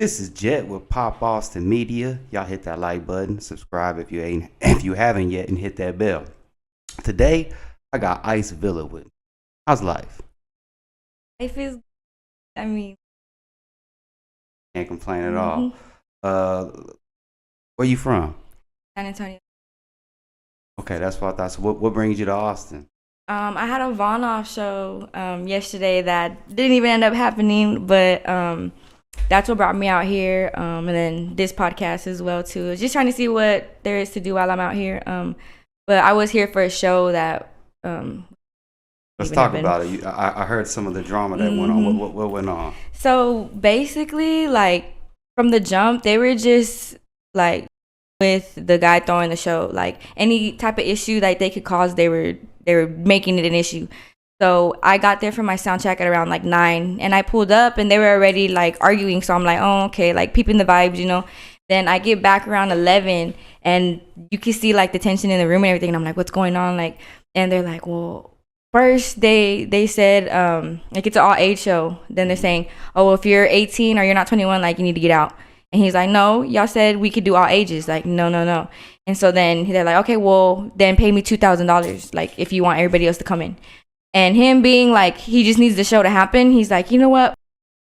This is Jet with Pop Austin Media. Y'all hit that like button, subscribe if you haven't yet, and hit that bell. Today, I got Ice Villa with me. How's life? Life is, I mean, Can't complain at all. Where you from? San Antonio. Okay, that's what I thought. So what brings you to Austin? I had a VonOff show yesterday that didn't even end up happening, but that's what brought me out here. And then this podcast as well too. I was just trying to see what there is to do while I'm out here. But I was here for a show that. Let's talk about it. I heard some of the drama that went on. What went on? So basically, like from the jump, they were just like with the guy throwing the show, like any type of issue that they could cause, they were making it an issue. So I got there for my sound check at around like 9, and I pulled up and they were already like arguing. So I'm like, oh, okay, like peeping the vibes, you know. Then I get back around 11 and you can see like the tension in the room and everything. And I'm like, what's going on? Like, and they're like, well, first they said like it's an all age show. Then they're saying, oh, well, if you're 18 or you're not 21, like you need to get out. And he's like, no, y'all said we could do all ages. Like, no. And so then they're like, okay, well, then pay me $2,000, like, if you want everybody else to come in. And him being like, he just needs the show to happen. He's like, you know what?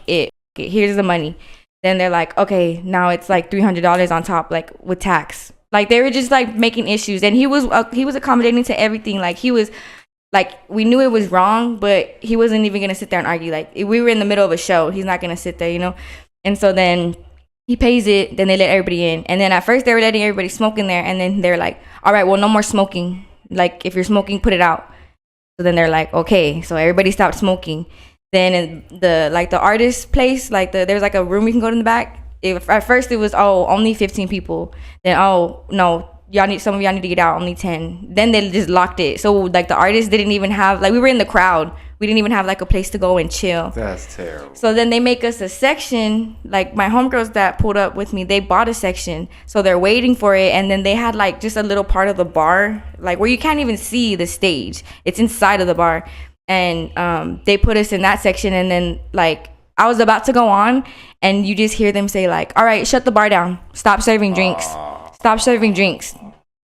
Here's the money. Then they're like, okay, now it's like $300 on top, like with tax. Like they were just like making issues. And he was accommodating to everything. Like he was like, we knew it was wrong, but he wasn't even going to sit there and argue. Like we were in the middle of a show. He's not going to sit there, you know? And so then he pays it, then they let everybody in. And then at first they were letting everybody smoke in there. And then they're like, all right, well, no more smoking. Like if you're smoking, put it out. So then they're like, okay. So everybody stopped smoking. Then in the artist place, like there was like a room you can go in the back. At first it was, only 15 people. Then, no, some of y'all need to get out, only 10. Then they just locked it. So like the artists didn't even have, like we were in the crowd. We didn't even have like a place to go and chill. That's terrible. So then they make us a section. Like my homegirls that pulled up with me, they bought a section. So they're waiting for it. And then they had like just a little part of the bar, like where you can't even see the stage. It's inside of the bar. And they put us in that section. And then like I was about to go on and you just hear them say like, all right, shut the bar down. Stop serving drinks. Stop serving drinks.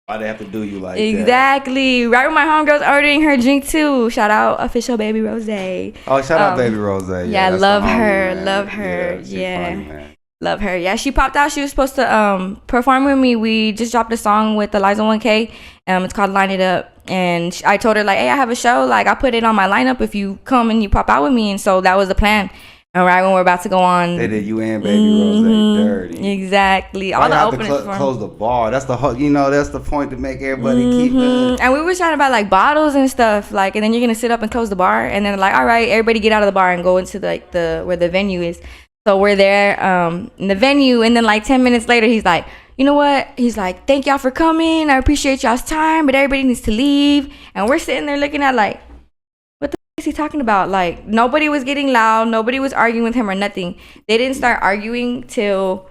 Why they have to do you like that? Exactly. Right when my homegirl's ordering her drink too. Shout out official Baby Rose. Oh, shout out Baby Rose. Yeah, love her. Love her. Yeah. Funny, love her. Yeah, she popped out. She was supposed to perform with me. We just dropped a song with Eliza 1K. It's called Line It Up. And I told her like, hey, I have a show. Like I put it on my lineup if you come and you pop out with me. And so that was the plan. And right when we're about to go on, they did you and Baby Rose dirty. Exactly. All the openings close the bar. That's the whole. That's the point to make everybody keep it. And we were trying to buy like bottles and stuff. Like, and then you're gonna sit up and close the bar, and then like, all right, everybody get out of the bar and go into like the where the venue is. So we're there in the venue, and then like 10 minutes later, he's like, you know what? He's like, thank y'all for coming. I appreciate y'all's time, but everybody needs to leave. And we're sitting there looking at like, is he talking about? Like nobody was getting loud, nobody was arguing with him or nothing. They didn't start arguing till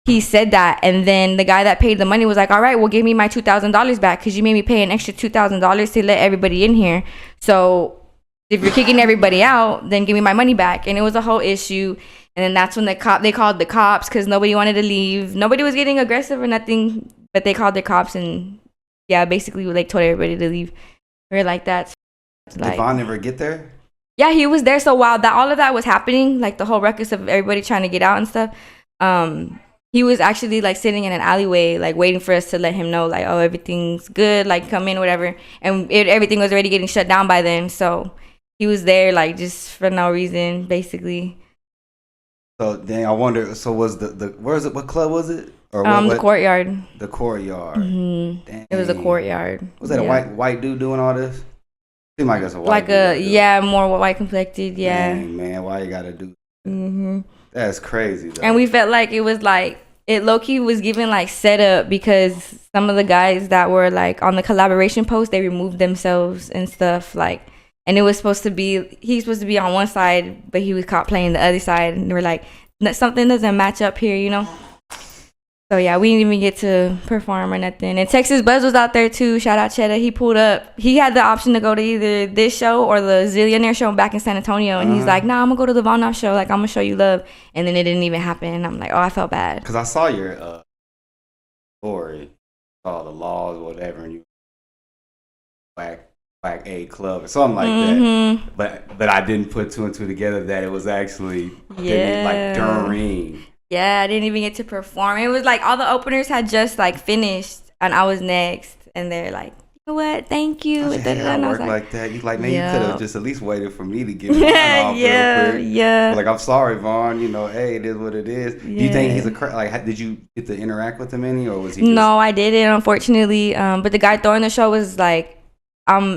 he said that, and then the guy that paid the money was like, all right, well, give me my $2,000 back because you made me pay an extra $2,000 to let everybody in here. So if you're kicking everybody out, then give me my money back. And it was a whole issue. And then that's when they called the cops because nobody wanted to leave. Nobody was getting aggressive or nothing, but they called the cops and yeah, basically like told everybody to leave. We were like that. Did Von ever get there? Yeah, he was there. So while all of that was happening, like the whole ruckus of everybody trying to get out and stuff, he was actually like sitting in an alleyway, like waiting for us to let him know, like, oh, everything's good, like come in, whatever. And everything was already getting shut down by then. So he was there, like just for no reason, basically. So dang, I wonder. So was where is it? What club was it? Or the Courtyard. The Courtyard. Mm-hmm. It was a Courtyard. Was that a white dude doing all this? Seemed like it's a white dude, more white complected, yeah. Dang, man, why you gotta do that? Mm-hmm. That's crazy, though. And we felt like it was like, it low-key was given like setup because some of the guys that were like on the collaboration post, they removed themselves and stuff, like, and it was supposed to be, he's supposed to be on one side, but he was caught playing the other side, and we're like, something doesn't match up here, you know? So yeah, we didn't even get to perform or nothing. And Texas Buzz was out there too. Shout out Cheddar. He pulled up. He had the option to go to either this show or the Zillionaire show back in San Antonio. And he's like, nah, I'm gonna go to the VonOff show. Like, I'm gonna show you love. And then it didn't even happen. And I'm like, oh, I felt bad. Because I saw your story, all the laws, whatever, and you whack a club or something like that. But I didn't put two and two together that it was actually like during. Yeah, I didn't even get to perform. It was like all the openers had just like finished and I was next. And they're like, you know what? Thank you. I work like that. You like, man, you could have just at least waited for me to get mine off real quick. Yeah. Like, I'm sorry, Vaughn. You know, hey, it is what it is. Do you think he's like? Did you get to interact with him any, or was he? No, I didn't, unfortunately. But the guy throwing the show was like,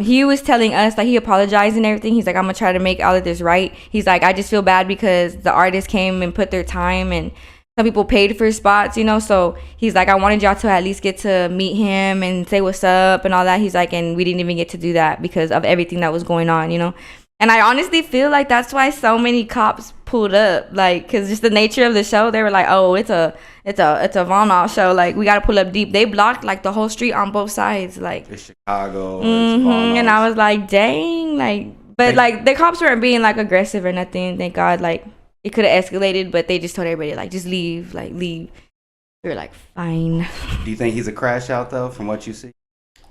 he was telling us, like, he apologized and everything. He's like, I'm gonna try to make all of this right. He's like, I just feel bad because the artists came and put their time and some people paid for spots, you know. So he's like, I wanted y'all to at least get to meet him and say what's up and all that. He's like, and we didn't even get to do that because of everything that was going on, you know. And I honestly feel like that's why so many cops pulled up, like, because just the nature of the show, they were like, oh, it's a VonOff show, like, we gotta pull up deep. They blocked like the whole street on both sides, like, it's Chicago. And I was like, dang, like, but like the cops weren't being like aggressive or nothing, thank God. Like, it could have escalated, but they just told everybody, like, just leave, like, leave. We were like, fine. Do you think he's a crash out though, from what you see?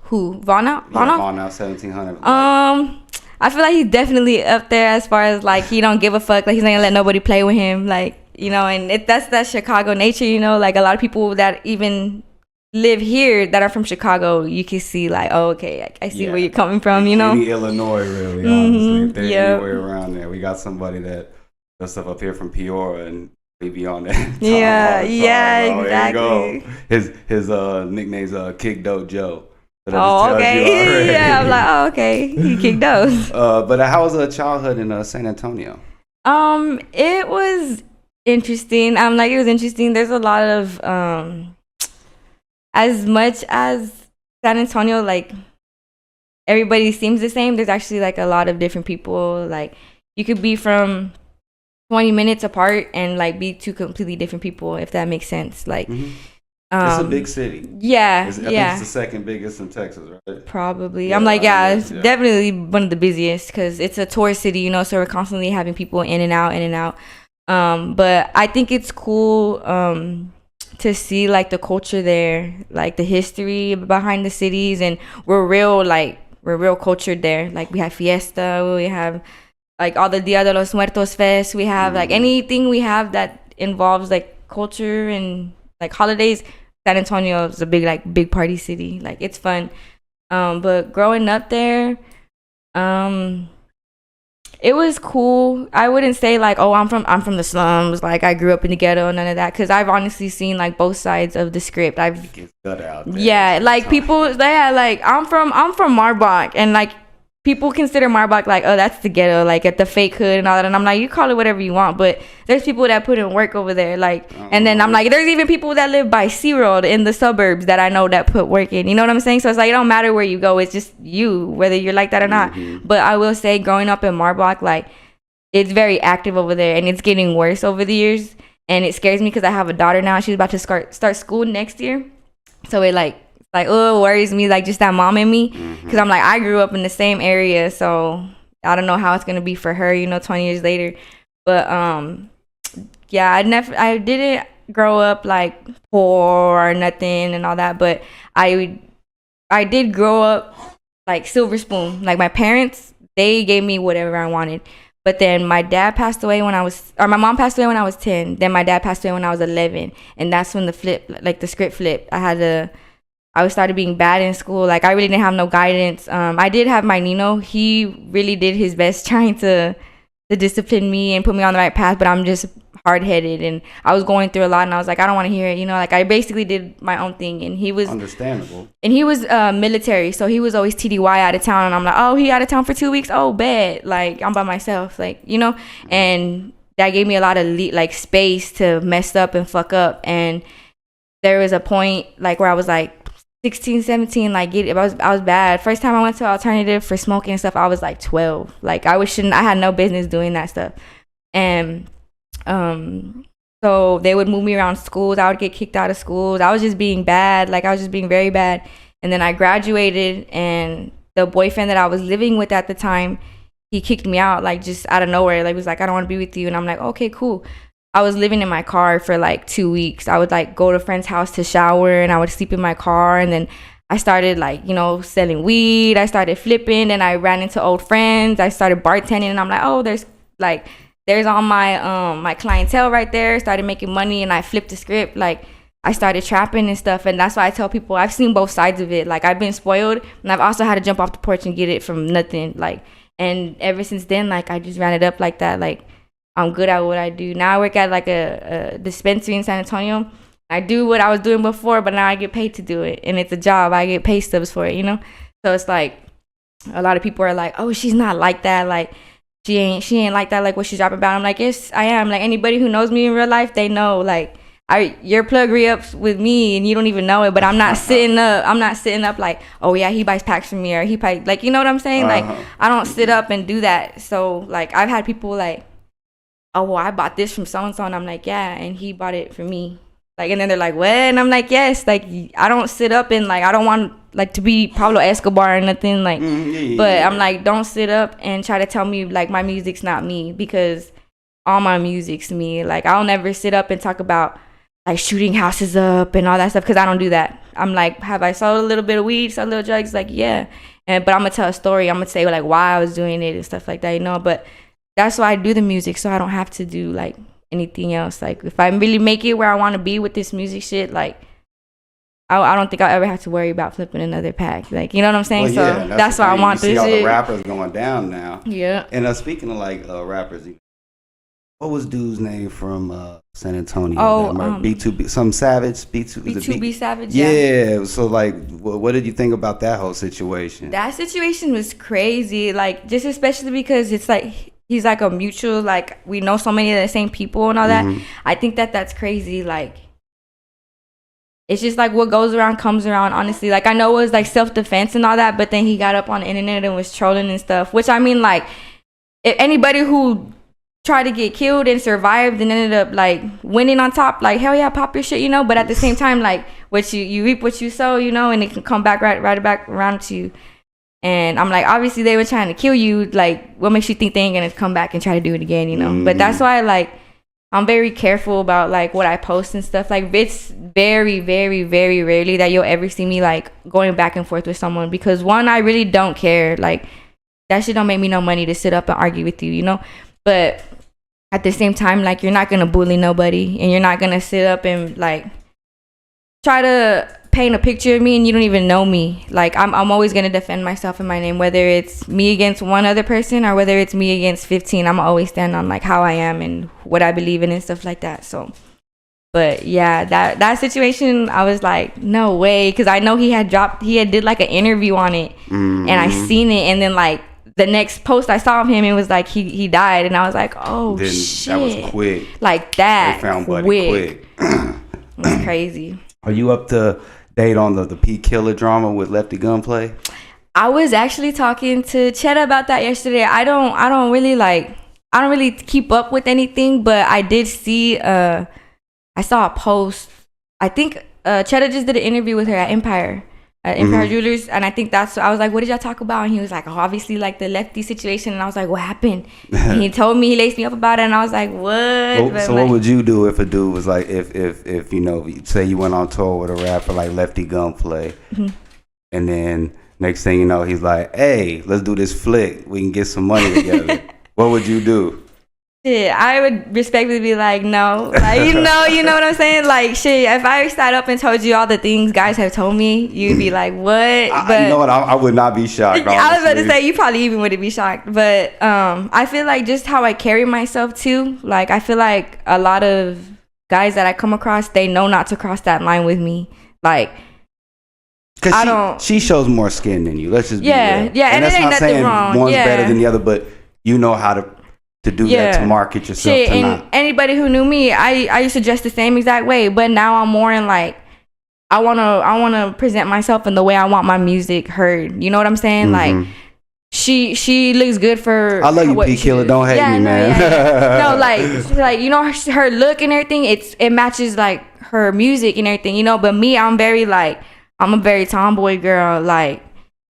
Who? VonOff? VonOff1700. I feel like he's definitely up there as far as like he don't give a fuck, like he's not gonna let nobody play with him, like, you know. And that's that Chicago nature, you know. Like, a lot of people that even live here that are from Chicago, you can see like, oh, okay, I see where you're coming from, you know. Any Illinois, really, honestly. If there's anywhere around there, we got somebody that does stuff up here from Peoria and they be on that. Exactly. His nickname's Kick Dope Joe. Oh, okay. Yeah, I'm like, oh, okay. He kicked those. But how was childhood in San Antonio? It was interesting. It was interesting. There's a lot of as much as San Antonio, like, everybody seems the same, there's actually like a lot of different people. Like, you could be from 20 minutes apart and like be two completely different people, if that makes sense. Like, it's a big city. Yeah, I think it's the second biggest in Texas, right? Probably. I'm like, it's definitely one of the busiest because it's a tourist city, you know, so we're constantly having people in and out. But I think it's cool to see like the culture there, like the history behind the cities, and we're real cultured there. Like, we have fiesta, we have like all the Dia de los Muertos fest, we have like anything we have that involves like culture and like holidays. San Antonio is a big party city. Like, it's fun. But growing up there, it was cool. I wouldn't say like, oh, I'm from the slums, like I grew up in the ghetto, none of that, because I've honestly seen like both sides of the script. I've cut out there. Yeah, like people, like I'm from Marbach, and like people consider Marbach like, oh, that's the ghetto, like at the fake hood and all that. And I'm like, you call it whatever you want, but there's people that put in work over there. Like, and then I'm like, there's even people that live by SeaWorld in the suburbs that I know that put work in. You know what I'm saying? So it's like, it don't matter where you go. It's just you, whether you're like that or not. But I will say, growing up in Marbach, like, it's very active over there, and it's getting worse over the years. And it scares me because I have a daughter now. She's about to start school next year. So it like worries me, like, just that mom in me, because I'm like, I grew up in the same area, so I don't know how it's gonna be for her, you know, 20 years later. But yeah, I didn't grow up like poor or nothing and all that, but I did grow up like silver spoon. Like, my parents, they gave me whatever I wanted. But then my mom passed away when I was 10. Then my dad passed away when I was 11, and that's when the script flipped. I started being bad in school. Like, I really didn't have no guidance. I did have my Nino. He really did his best trying to discipline me and put me on the right path, but I'm just hard-headed, and I was going through a lot, and I was like, I don't want to hear it, you know. Like, I basically did my own thing, and he was understandable. And he was military, so he was always TDY out of town, and I'm like, oh, he out of town for 2 weeks? Oh, bad. Like, I'm by myself, like, you know. And that gave me a lot of space to mess up and fuck up. And there was a point like where I was like 16, 17, like, I was bad. First time I went to alternative for smoking and stuff, I was like 12. Like, I had no business doing that stuff. And So they would move me around schools. I would get kicked out of schools. I was just being bad. Like, I was just being very bad. And then I graduated, and the boyfriend that I was living with at the time, he kicked me out, like, just out of nowhere. Like, was like, I don't want to be with you. And I'm like, okay, cool. I was living in my car for like 2 weeks. I would like go to a friend's house to shower, and I would sleep in my car. And then I started like, selling weed. I started flipping, and I ran into old friends. I started bartending, and I'm like, oh, there's all my my clientele right there. Started making money, and I flipped the script. Like, I started trapping and stuff. And that's why I tell people I've seen both sides of it. Like, I've been spoiled, and I've also had to jump off the porch and get it from nothing. Like, and ever since then, like, I just ran it up like that. Like, I'm good at what I do. Now I work at like a dispensary in San Antonio. I do what I was doing before, but now I get paid to do it. And it's a job. I get pay stubs for it, So it's like, a lot of people are like, oh, she's not like that. Like, she ain't like that, like what she's rapping about. I'm like, yes, I am. Like, anybody who knows me in real life, they know. Like, your plug re-ups with me, and you don't even know it. But I'm not sitting up like, oh yeah, he buys packs from me, or he buys, like, you know what I'm saying? Like, I don't sit up and do that. So like, I've had people like, oh, well, I bought this from so-and-so, and I'm like, yeah, and he bought it for me. Like, and then they're like, what? And I'm like, yes. Like, I don't sit up and like, I don't want like to be Pablo Escobar or nothing, like, but I'm like, don't sit up and try to tell me like my music's not me, because all my music's me. Like, I'll never sit up and talk about like shooting houses up and all that stuff, because I don't do that. I'm like, have I sold a little bit of weed, sold a little drugs? Like, yeah. But I'm gonna tell a story. I'm gonna say like why I was doing it and stuff like that, but that's why I do the music, so I don't have to do like anything else. Like, if I really make it where I want to be with this music shit, like, I don't think I'll ever have to worry about flipping another pack. Like, you know what I'm saying? Well, yeah, so that's why I want this shit. You see all the rappers going down now. Yeah. And speaking of like rappers, what was dude's name from San Antonio? Oh, B2B, some Savage, B2B Savage. Yeah. So like, what did you think about that whole situation? That situation was crazy. Like, just especially because it's like, he's like a mutual, like, we know so many of the same people and all that. I think that's crazy. Like, it's just like what goes around comes around, honestly. Like, I know it was like self-defense and all that, but then he got up on the internet and was trolling and stuff, which, I mean, like, if anybody who tried to get killed and survived and ended up like winning on top, like, hell yeah, pop your shit, but at the same time, like, what you reap what you sow, and it can come back right back around to you. And I'm like, obviously they were trying to kill you. Like, what makes you think they ain't gonna come back and try to do it again, But that's why, like, I'm very careful about like what I post and stuff. Like, it's very, very, very rarely that you'll ever see me like going back and forth with someone, because one, I really don't care. Like, that shit don't make me no money to sit up and argue with you, But at the same time, like, you're not gonna bully nobody, and you're not gonna sit up and like try to paint a picture of me and you don't even know me. Like, I'm always gonna defend myself and my name, whether it's me against one other person or whether it's me against 15. I'm always stand on like how I am and what I believe in and stuff like that. So, but yeah, that situation, I was like, no way, because I know he had did like an interview on it, and I seen it, and then like the next post I saw of him, it was like he died, and I was like, oh then shit, that was quick. Like that, they found Buddy quick. It was crazy. Are you up to date on the P Killer drama with Lefty Gunplay? I was actually talking to Cheddar about that yesterday. I don't really keep up with anything, but I did see I saw a post. I think Cheddar just did an interview with her at Empire Jewelers, and I think I was like, what did y'all talk about? And he was like, oh, obviously like the Lefty situation, and I was like, what happened? And he told me, he laced me up about it, and I was like, what? So what would you do if a dude was like, if say you went on tour with a rapper like Lefty Gunplay, and then next thing you know, he's like, hey, let's do this flick, we can get some money together. What would you do? Shit, I would respectfully be like, no. Like, you know what I'm saying? Like, shit, if I sat up and told you all the things guys have told me, you'd be like, what? But you know what? I would not be shocked, honestly. I was about to say, you probably even wouldn't be shocked. But I feel like just how I carry myself, too. Like, I feel like a lot of guys that I come across, they know not to cross that line with me. Like, because she shows more skin than you. Let's just be real. Yeah, and it ain't nothing wrong. One's better than the other, but you know how to do that, to market yourself. Shit, and anybody who knew me, I used to dress the same exact way, but now I'm more in like, I wanna present myself in the way I want my music heard. You know what I'm saying? Like, she looks good for. I love you, P Killer. Don't hate me, man. No, like you know, her look and everything. It matches like her music and everything, you know. But me, I'm a very tomboy girl. Like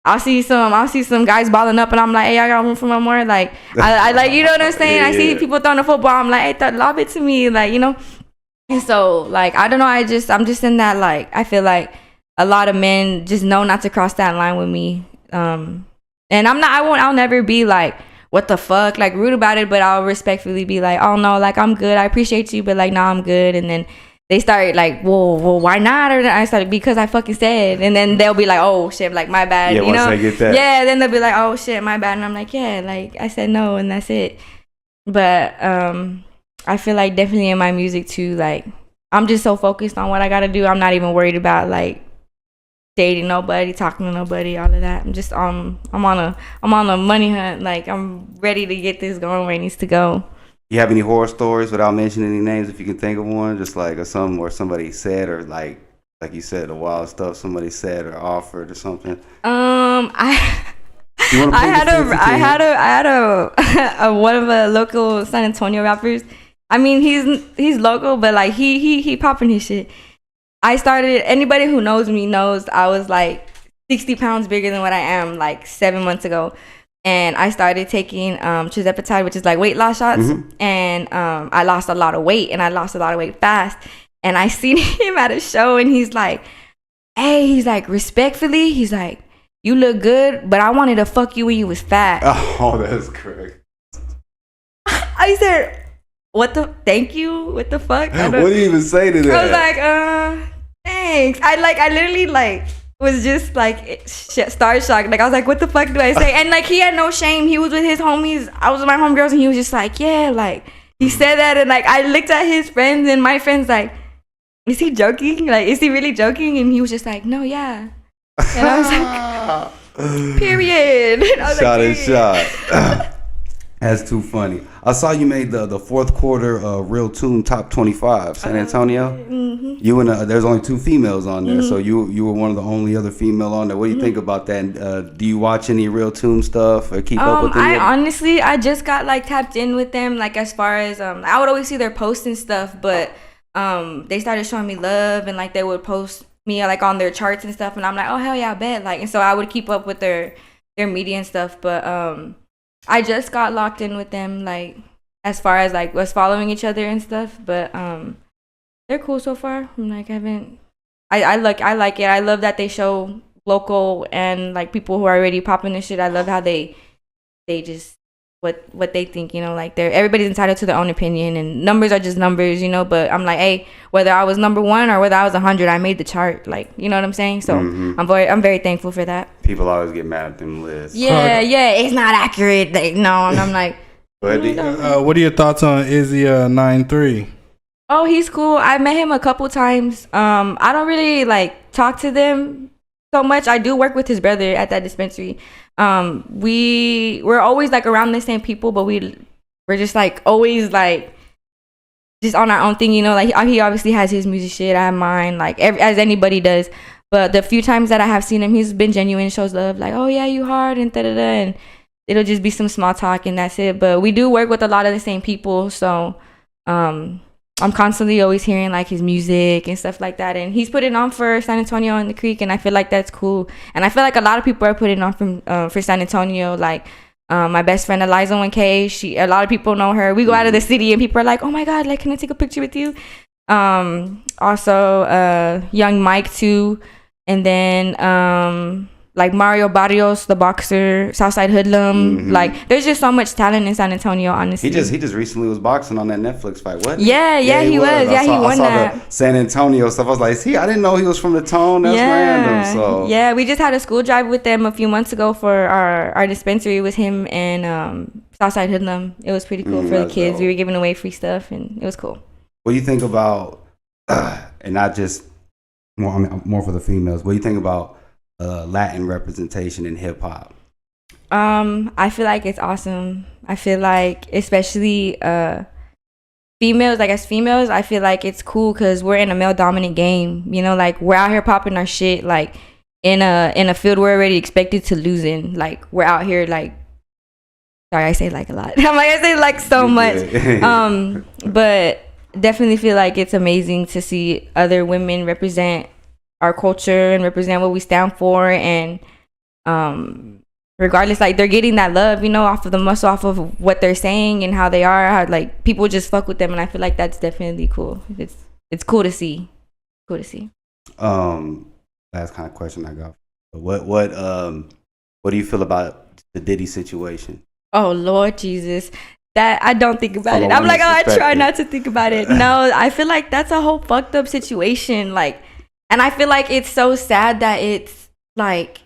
I'll see some guys balling up, and I'm like, hey, I got room for one more. Like I like, you know what I'm saying. I see people throwing the football. I'm like, hey, lob it to me, like, you know. And so like I don't know. I'm just in that, like, I feel like a lot of men just know not to cross that line with me. And I'll never be like, what the fuck, like rude about it, but I'll respectfully be like, oh no, like I'm good, I appreciate you, but like, nah, I'm good. And then they start like, well, why not? Or I started, because I fucking said. And then they'll be like, oh shit, like my bad, yeah, you know? Once I get that. Yeah, then they'll be like, oh shit, my bad. And I'm like, yeah, like I said no, and that's it. But I feel like definitely in my music too, like I'm just so focused on what I gotta do. I'm not even worried about like dating nobody, talking to nobody, all of that. I'm just I'm on a money hunt. Like I'm ready to get this going where it needs to go. You have any horror stories without mentioning any names, if you can think of one, just like or something where somebody said, or like you said, the wild stuff somebody said or offered or something? I had a one of the local San Antonio rappers. I mean, he's local, but like he popping his shit. Anybody who knows me knows I was like 60 pounds bigger than what I am like 7 months ago. And I started taking tirzepatide, which is like weight loss shots. Mm-hmm. And I lost a lot of weight, and I lost a lot of weight fast. And I seen him at a show, and he's like, hey, he's like, respectfully, he's like, you look good, but I wanted to fuck you when you was fat. Oh, that's correct. I said, thank you? What the fuck? What do you even say to that? I was like, thanks. I literally like was just like star shocked. Like I was like, what the fuck do I say? And like he had no shame. He was with his homies. I was with my homegirls, and he was just like, yeah, like he said that. And like I looked at his friends, and my friends like, is he joking? Like, is he really joking? And he was just like, no, yeah. And I was like, period. And I was shot like, and shot. That's too funny. I saw you made the fourth quarter Real Tune Top 25, San Antonio. Mm-hmm. You and there's only 2 females on there, mm-hmm. So you were one of the only other female on there. What do you mm-hmm. think about that? And, do you watch any Real Tune stuff or keep up with them? I just got like tapped in with them. Like as far as I would always see their posts and stuff, but they started showing me love, and like they would post me like on their charts and stuff, and I'm like, oh hell yeah, I bet. Like, and so I would keep up with their media and stuff, but I just got locked in with them, like as far as like us following each other and stuff. But they're cool so far. I'm like, I like it. I love that they show local and like people who are already popping and shit. I love how they just what they think, you know, like everybody's entitled to their own opinion, and numbers are just numbers, you know. But I'm like, hey, whether I was number 1 or whether I was 100, I made the chart, like, you know what I'm saying? So mm-hmm. I'm very thankful for that. People always get mad at them lists. Yeah, it's not accurate. No, and I'm like, what are your thoughts on Izzy 93? Oh, he's cool. I met him a couple times. I don't really like talk to them so much. I do work with his brother at that dispensary. We're always like around the same people, but we're just like always like just on our own thing, you know. Like he obviously has his music shit, I have mine, like as anybody does. But the few times that I have seen him, he's been genuine, shows love, like, oh yeah, you hard, and da-da-da, and it'll just be some small talk and that's it. But we do work with a lot of the same people, so I'm constantly always hearing like his music and stuff like that, and he's putting on for San Antonio and the Creek, and I feel like that's cool. And I feel like a lot of people are putting on for San Antonio. Like my best friend Eliza 1K, a lot of people know her. We go out of the city and people are like, oh my god, like, can I take a picture with you? Also Young Mike too, and then like Mario Barrios, the boxer, Southside Hoodlum. Mm-hmm. Like, there's just so much talent in San Antonio, honestly. He just recently was boxing on that Netflix fight, wasn't he? Yeah, he was. Yeah, he won that. I saw the San Antonio stuff. I was like, I didn't know he was from the Tone. That's random. So yeah, we just had a school drive with them a few months ago for our dispensary with him and Southside Hoodlum. It was pretty cool for the kids. Dope. We were giving away free stuff, and it was cool. What do you think about, and not just more for the females, what do you think about Latin representation in hip hop? I feel like it's awesome. I feel like especially females, like as females, I feel like it's cool because we're in a male dominant game, you know. Like, we're out here popping our shit like in a field we're already expected to lose in. Like, we're out here like Sorry, I say like a lot. I say like so much. But definitely feel like it's amazing to see other women represent our culture and represent what we stand for, and regardless, like they're getting that love, off of the muscle, off of what they're saying and how they are, how like people just fuck with them, and I feel like that's definitely cool. It's cool to see. Last kind of question I got. What do you feel about the Diddy situation? Oh Lord Jesus. That I don't think about it. I'm like, I try not to think about it. No, I feel like that's a whole fucked up situation. Like, and I feel like it's so sad that it's like,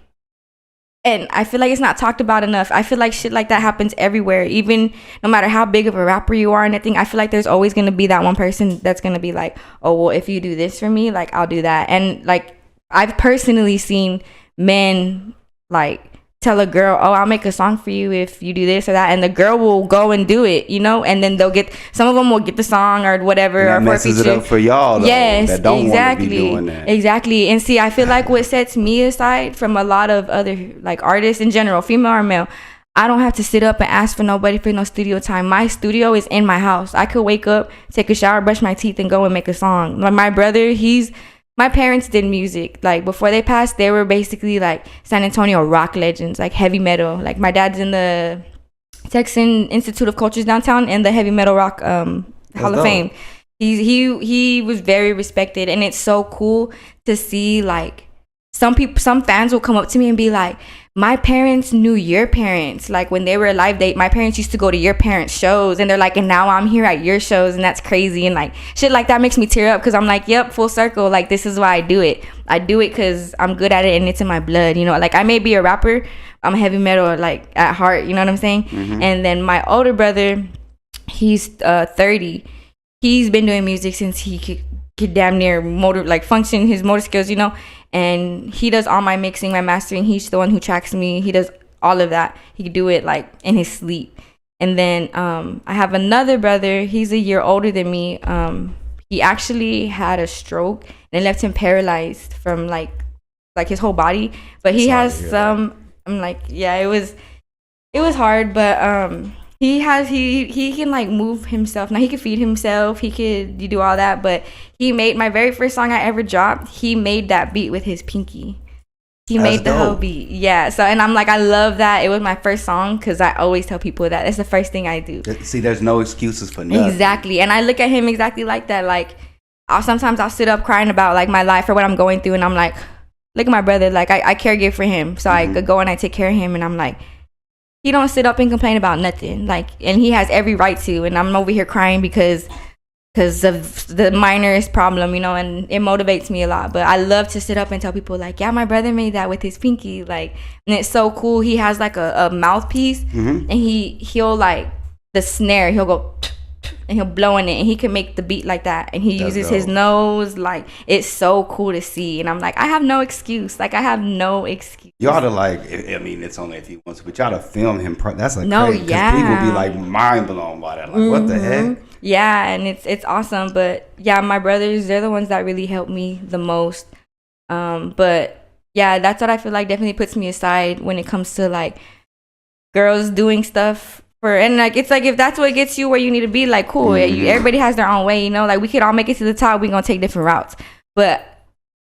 and I feel like it's not talked about enough. I feel like shit like that happens everywhere. Even no matter how big of a rapper you are and anything, I feel like there's always going to be that one person that's going to be like, oh, well, if you do this for me, like, I'll do that. And like, I've personally seen men like tell a girl, oh, I'll make a song for you if you do this or that, and the girl will go and do it, and then some of them will get the song or whatever, and that or messes it up for y'all though, that don't want to be doing that. Exactly. And see, I feel like what sets me aside from a lot of other like artists in general, female or male, I don't have to sit up and ask for nobody for no studio time. My studio is in my house. I could wake up, take a shower, brush my teeth, and go and make a song. Like my brother, my parents did music. Like before they passed, they were basically like San Antonio rock legends, like heavy metal. Like my dad's in the Texan Institute of Cultures downtown and the heavy metal rock Hall of Fame. He was very respected, and it's so cool to see like some fans will come up to me and be like, my parents knew your parents. Like when they were alive, my parents used to go to your parents' shows, and they're like, and now I'm here at your shows, and that's crazy. And like shit like that makes me tear up, because I'm like, yep, full circle. Like this is why I do it. I do it because I'm good at it and it's in my blood. Like I may be a rapper, I'm heavy metal like at heart. You know what I'm saying? Mm-hmm. And then my older brother, he's 30. He's been doing music since he could damn near function his motor skills. And he does all my mixing, my mastering. He's the one who tracks me. He does all of that. He could do it like in his sleep. And then I have another brother. He's a year older than me. He actually had a stroke and it left him paralyzed from like his whole body. But he has some. I'm like, yeah, it was hard, but he can like move himself now. He can feed himself, he could do all that. But he made my very first song I ever dropped. He made that beat with his pinky. That's made the whole beat. Yeah. So, and I'm like, I love that. It was my first song, because I always tell people that it's the first thing I do. See, there's no excuses for nothing. Exactly. And I look at him exactly like that. Like sometimes I'll sit up crying about like my life or what I'm going through, and I'm like, look at my brother. Like I caregive for him, so I could go and I take care of him, and I'm like, he don't sit up and complain about nothing. Like, and he has every right to. And I'm over here crying because of the minorest problem, and it motivates me a lot. But I love to sit up and tell people like, yeah, my brother made that with his pinky. Like, and it's so cool. He has like a mouthpiece, and he'll like the snare. He'll go and he'll blow in it, and he can make the beat like that. And he uses his nose. Like, it's so cool to see. And I'm like, I have no excuse. Like, I have no excuse. You ought to like, I mean, it's only if he wants to, but you ought to film him. That's like no, crazy. Yeah. People be like mind blown by that. Like, what the heck? Yeah, and it's awesome. But yeah, my brothers, they're the ones that really helped me the most. But yeah, that's what I feel like definitely puts me aside when it comes to like girls doing stuff. And like, it's like, if that's what gets you where you need to be, like, cool. Everybody has their own way, like we could all make it to the top. We're gonna take different routes. But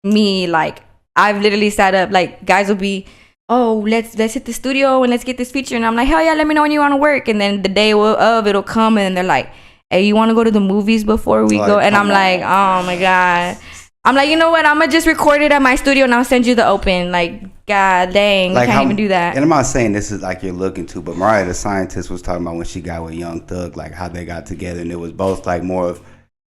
me, like, I've literally sat up, like, guys will be, oh, let's hit the studio and let's get this feature, and I'm like, hell yeah, let me know when you want to work. And then the day of it'll come, and they're like, hey, you want to go to the movies before we go? And I'm like, oh my god. I'm like, you know what? I'm gonna just record it at my studio and I'll send you the open. Like, god dang, like, can't even do that. And I'm not saying this is like you're looking to, but Mariah the Scientist was talking about when she got with Young Thug, like how they got together, and it was both like more of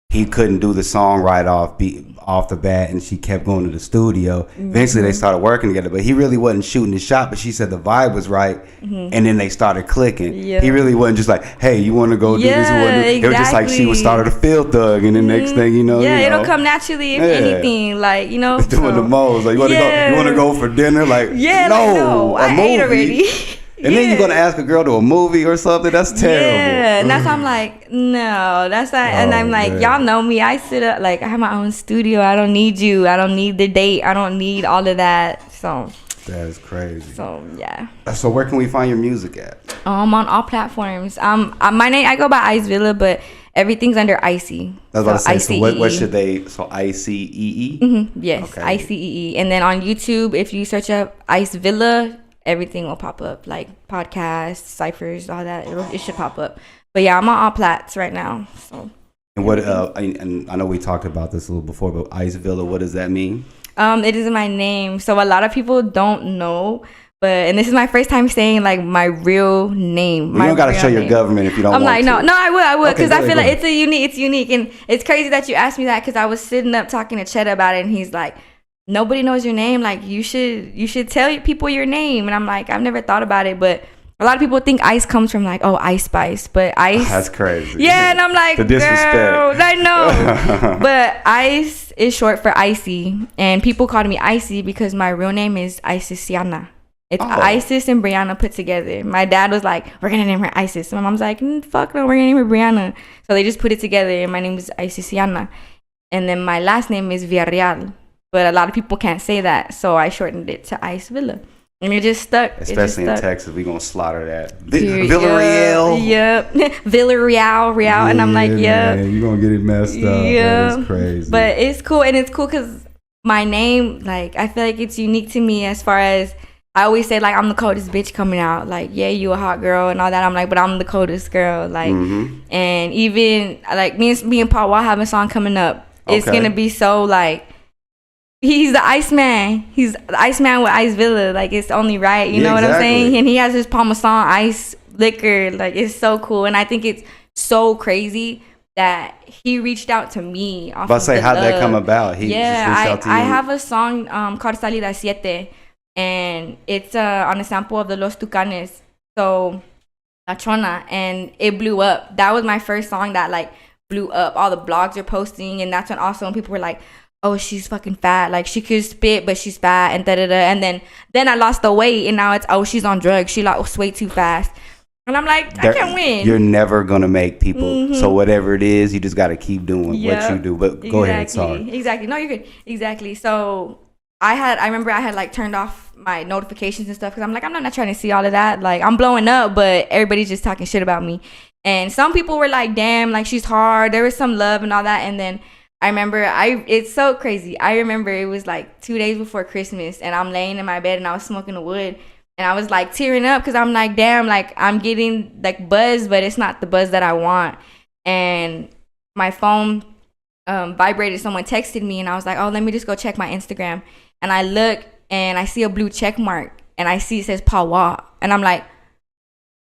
he couldn't do the song right off the bat, and she kept going to the studio. Eventually they started working together, but he really wasn't shooting the shot, but she said the vibe was right, and then they started clicking. He really wasn't just like, hey, you want to go do this? Exactly. It was just like she would start a Field Thug, and the next thing you know, it'll come naturally if anything, like, doing the most. Like, you want to go for dinner? Like, no, I ate already. And then you're gonna ask a girl to a movie or something? That's terrible. Yeah, and that's why I'm like, no, that's not. And I'm like, y'all know me. I sit up, like, I have my own studio. I don't need you. I don't need the date. I don't need all of that. So That is crazy. So yeah. So where can we find your music at? On all platforms. My name, I go by Ice Villa, but everything's under Icy. I was about to say. So what ICEE. should they? So ICEE. Mm-hmm. Yes, Okay. ICEE. And then on YouTube, if you search up Ice Villa, everything will pop up, like podcasts, ciphers, all that. It should pop up. But yeah, I'm on all plats right now. So. And what? And I know we talked about this a little before, but Ice Villa, what does that mean? It is my name. So a lot of people don't know, and this is my first time saying like my real name. Well, you don't gotta show your government if you don't want to. I'm like, no, I will, because Okay, I feel like ahead. it's unique, and it's crazy that you asked me that, because I was sitting up talking to Chet about it, and he's like, nobody knows your name. Like you should tell people your name, and I'm like, I've never thought about it, but. A lot of people think Ice comes from like, oh, Ice Spice, but Ice. That's crazy. Yeah, and I'm like, The disrespect. girl, I know. But Ice is short for Icy, and people called me Icy because my real name is Isisiana. It's Isis and Brianna put together. My dad was like, we're gonna name her Isis. My mom's like, fuck no, we're gonna name her Brianna. So they just put it together, and my name is Isisiana. And then my last name is Villarreal, but a lot of people can't say that, so I shortened it to Ice Villa. And it just stuck. Especially in stuck. Texas, we gonna slaughter that. Period. Villarreal. Yep. Villarreal, Real. And I'm like, yep. Man, you're gonna get it messed up. Yeah. That is crazy. But it's cool. And it's cool because my name, like, I feel like it's unique to me, as far as I always say, like, I'm the coldest bitch coming out. Like, yeah, you a hot girl and all that. I'm like, but I'm the coldest girl. Like, and even, like, me and Paul Wall have a song coming up. It's going to be so, like, he's the Iceman. He's the Iceman with Ice Villa. Like, it's only right. You know what I'm saying? And he has his Parmesan ice liquor. Like, it's so cool. And I think it's so crazy that he reached out to me. Off But say, how'd that come about? He just reached out to you? I have a song called Salida Siete. And it's on a sample of the Los Tucanes. So, La Chona. And it blew up. That was my first song that, like, blew up. All the blogs are posting. And that's when also when people were like, oh, she's fucking fat. Like, she could spit, but she's fat, and da-da-da. And then I lost the weight, and now it's, oh, she's on drugs. She lost weight too fast. And I'm like, I can't win. You're never going to make people. So whatever it is, you just got to keep doing what you do. But go ahead, sorry. Exactly. No, you're good. Exactly. So I remember I had, like, turned off my notifications and stuff, because I'm like, I'm not trying to see all of that. Like, I'm blowing up, but everybody's just talking shit about me. And some people were like, damn, like, she's hard. There was some love and all that. And then I remember, it's so crazy. I remember it was like 2 days before Christmas, and I'm laying in my bed and I was smoking the wood, and I was like tearing up, because I'm like, damn, like, I'm getting like buzz, but it's not the buzz that I want. And my phone vibrated. Someone texted me, and I was like, oh, let me just go check my Instagram. And I look, and I see a blue check mark, and I see it says Pawa, and I'm like,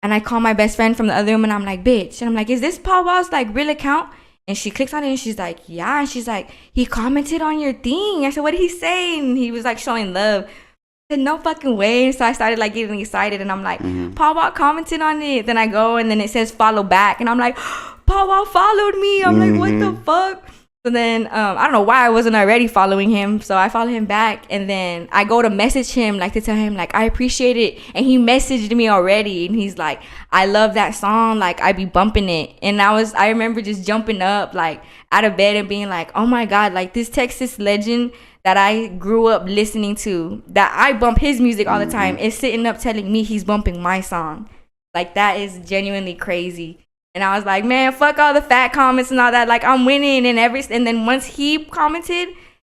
and I call my best friend from the other room, and I'm like, bitch, and I'm like, is this Pawa's like real account? And she clicks on it, and she's like, yeah. And she's like, he commented on your thing. I said, what did he say? And he was like showing love. I said, no fucking way. So I started like getting excited, and I'm like, Paul Wall commented on it. Then I go, and then it says follow back, and I'm like, Paul Wall followed me. I'm like, what the fuck? So then I don't know why I wasn't already following him. So I follow him back, and then I go to message him, like, to tell him, like, I appreciate it. And he messaged me already, and he's like, I love that song, like, I be bumping it. And I remember just jumping up, like, out of bed and being like, oh my God, like, this Texas legend that I grew up listening to, that I bump his music all the time, is sitting up telling me he's bumping my song. Like, that is genuinely crazy. And I was like, man, fuck all the fat comments and all that. Like, I'm winning. And then once he commented,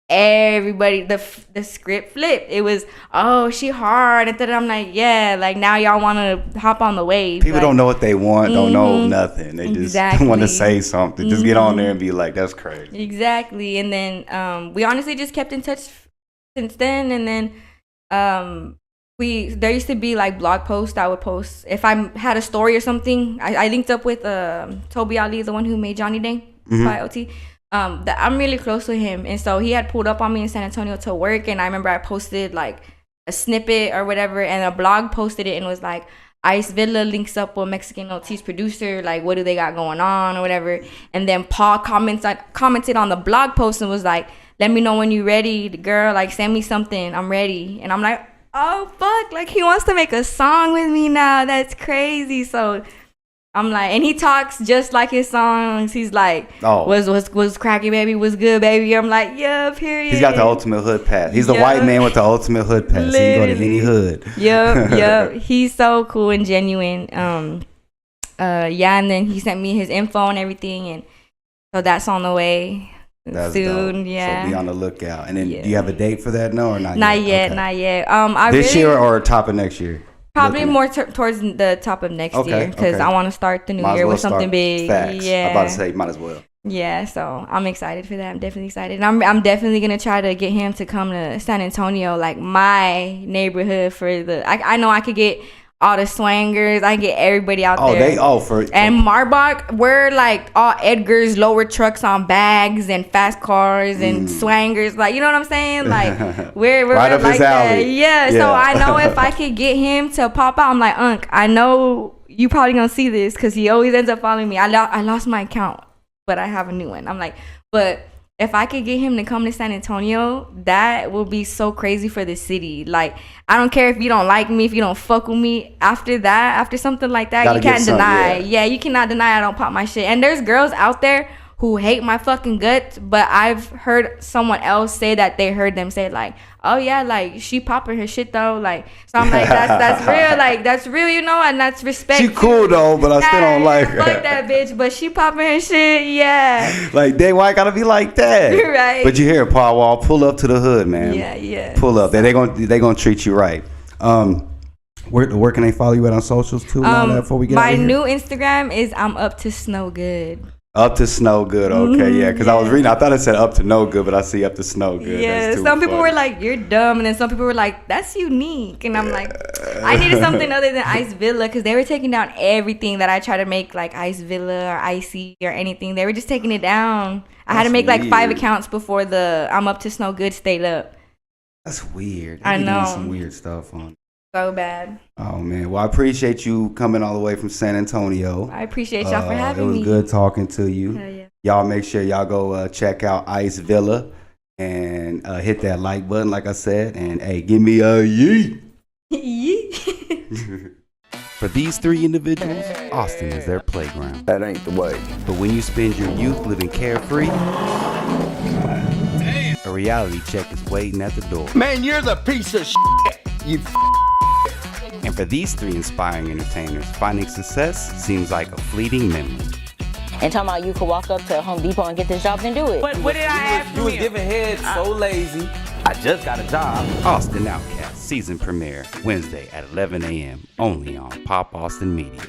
everybody, the script flipped. It was, oh, she hard. And then I'm like, yeah, like, now y'all want to hop on the wave. People like, don't know what they want, don't know nothing. They just want to say something. Just get on there and be like, that's crazy. Exactly. And then we honestly just kept in touch since then. And then there used to be like blog posts I would post if I had a story or something. I linked up with Toby Ali, the one who made Johnny Dang by OT. That I'm really close with him, and so he had pulled up on me in San Antonio to work, and I remember I posted like a snippet or whatever, and a blog posted it and was like, Ice Villa links up with Mexican OT's producer, like, what do they got going on or whatever. And then Paul commented on the blog post and was like, let me know when you're ready, girl, like, send me something, I'm ready. And I'm like, oh fuck, like, he wants to make a song with me now. That's crazy. So I'm like, and he talks just like his songs. He's like, was cracking, baby, was good, baby. I'm like, yeah, period. He's got the ultimate hood pass. He's the white man with the ultimate hood pass. Literally. He can go to any hood. Yep. He's so cool and genuine. Yeah, and then he sent me his info and everything, and so that's on the way. That's soon. dope. Yeah. So be on the lookout. And then do you have a date for that? No, or not? Not yet. Okay. Not yet. This year or top of next year? Probably more towards the top of next year, because I want to start the new year with something big. Facts. Yeah. I'm about to say, might as well. Yeah, so I'm excited for that. I'm definitely excited. I'm definitely gonna try to get him to come to San Antonio, like my neighborhood, for the. I know I could get all the swangers. I can get everybody out there. And Marbach, we're like all Edgar's lower trucks on bags and fast cars and swangers. Like, you know what I'm saying? Like we're right up like his alley. that. Yeah. So I know if I could get him to pop out, I'm like, Unc, I know you probably gonna see this because he always ends up following me. I lost my account, but I have a new one. I'm like, but if I could get him to come to San Antonio, that will be so crazy for the city. Like, I don't care if you don't like me, if you don't fuck with me. After that, after something like that, you can't deny. Yeah, you cannot deny I don't pop my shit. And there's girls out there who hate my fucking guts, but I've heard someone else say that they heard them say, like, oh yeah, like, she popping her shit though. Like, so I'm like, that's real. Like, that's real, you know, and that's respect. She cool though, but I still don't like her. Fuck that bitch, but she popping her shit, yeah. Like, dang, why I gotta be like that? Right. But you hear Paul Wall, pull up to the hood, man. Yeah. Pull up. They gonna treat you right. Where can they follow you at on socials too? And all that before we get out of here? My new Instagram is I'm up to snow good. Up to snow good, okay, yeah. Because I was reading, I thought it said up to no good, but I see up to snow good. Yeah, some people were like, you're dumb, and then some people were like, that's unique, and I'm like, I needed something other than Ice Villa, because they were taking down everything that I try to make like Ice Villa or Icy or anything. They were just taking it down. I had to make like 5 accounts before the I'm up to snow good stayed up. That's weird. I know. Doing some weird stuff on. So bad. Oh man, well I appreciate you coming all the way from San Antonio. I appreciate y'all for having me. It was good talking to you. Hell yeah. Y'all make sure y'all go check out Ice Villa and hit that like button, like I said, and hey, give me a yee. For these 3 individuals, Austin is their playground. That ain't the way. But when you spend your youth living carefree, a reality check is waiting at the door. Man, you're the piece of shit. You And for these 3 inspiring entertainers, finding success seems like a fleeting memory. And talking about you could walk up to Home Depot and get this job, then do it. What did I ask you? You was giving head so lazy. I just got a job. Austin Outcast season premiere Wednesday at 11 a.m. only on Pop Austin Media.